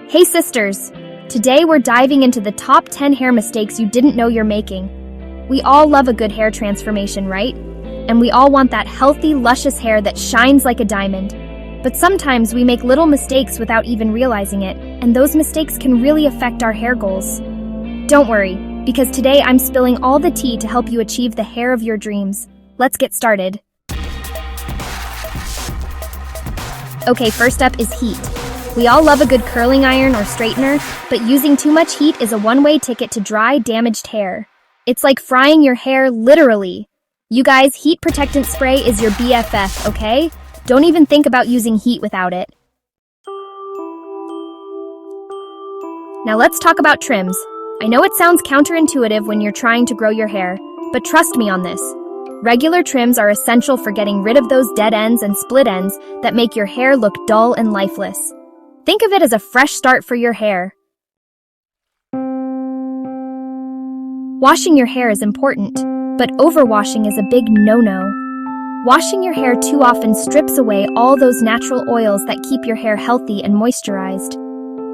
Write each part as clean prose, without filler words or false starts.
Hey sisters! Today we're diving into the top 10 hair mistakes you didn't know you're making. We all love a good hair transformation, right? And we all want that healthy, luscious hair that shines like a diamond. But sometimes we make little mistakes without even realizing it, and those mistakes can really affect our hair goals. Don't worry, because today I'm spilling all the tea to help you achieve the hair of your dreams. Let's get started. Okay, first up is heat. We all love a good curling iron or straightener, but using too much heat is a one-way ticket to dry, damaged hair. It's like frying your hair, literally. You guys, heat protectant spray is your BFF, okay? Don't even think about using heat without it. Now let's talk about trims. I know it sounds counterintuitive when you're trying to grow your hair, but trust me on this. Regular trims are essential for getting rid of those dead ends and split ends that make your hair look dull and lifeless. Think of it as a fresh start for your hair. Washing your hair is important, but overwashing is a big no-no. Washing your hair too often strips away all those natural oils that keep your hair healthy and moisturized.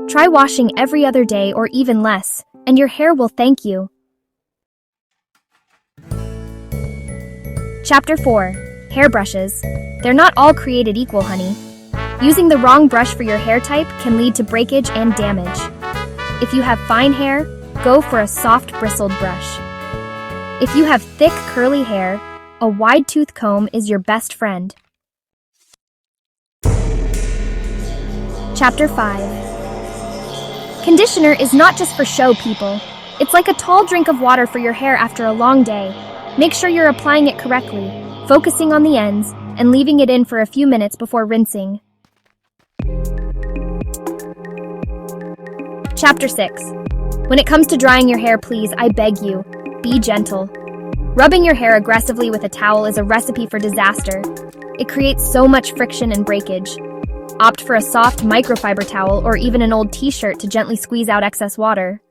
Try washing every other day or even less, and your hair will thank you. Chapter 4. Hairbrushes. They're not all created equal, honey. Using the wrong brush for your hair type can lead to breakage and damage. If you have fine hair, go for a soft bristled brush. If you have thick curly hair, a wide tooth comb is your best friend. Chapter 5. Conditioner is not just for show, people. It's like a tall drink of water for your hair after a long day. Make sure you're applying it correctly, focusing on the ends, and leaving it in for a few minutes before rinsing. Chapter 6. When it comes to drying your hair, please, I beg you, be gentle. Rubbing your hair aggressively with a towel is a recipe for disaster. It creates so much friction and breakage. Opt for a soft microfiber towel or even an old t-shirt to gently squeeze out excess water.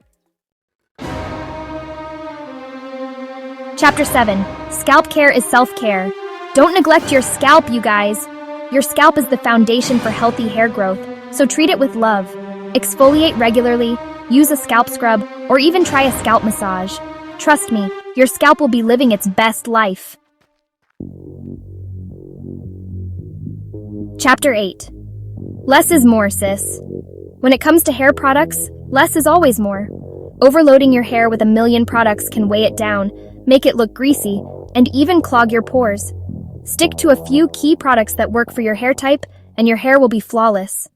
Chapter 7. Scalp care is self-care. Don't neglect your scalp, you guys. Your scalp is the foundation for healthy hair growth, so treat it with love. Exfoliate regularly, use a scalp scrub, or even try a scalp massage. Trust me, your scalp will be living its best life. Chapter 8. Less is more, sis. When it comes to hair products, less is always more. Overloading your hair with a million products can weigh it down, make it look greasy, and even clog your pores. Stick to a few key products that work for your hair type, and your hair will be flawless.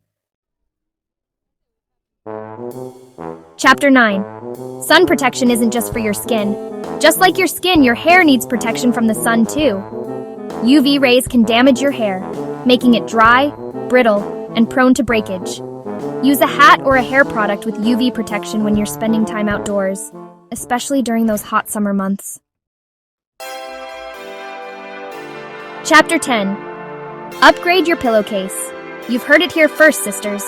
Chapter 9. Sun protection isn't just for your skin. Just like your skin, your hair needs protection from the sun too. UV rays can damage your hair, making it dry, brittle, and prone to breakage. Use a hat or a hair product with UV protection when you're spending time outdoors, especially during those hot summer months. Chapter 10. Upgrade your pillowcase. You've heard it here first, sisters.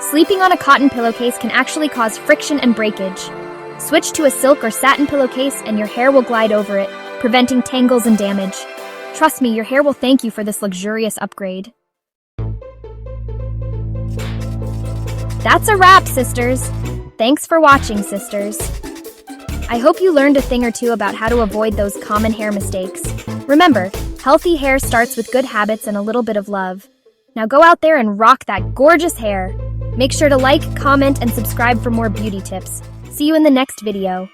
Sleeping on a cotton pillowcase can actually cause friction and breakage. Switch to a silk or satin pillowcase and your hair will glide over it, preventing tangles and damage. Trust me, your hair will thank you for this luxurious upgrade. That's a wrap, sisters. Thanks for watching, sisters. I hope you learned a thing or two about how to avoid those common hair mistakes. Remember, healthy hair starts with good habits and a little bit of love. Now go out there and rock that gorgeous hair. Make sure to like, comment, and subscribe for more beauty tips. See you in the next video.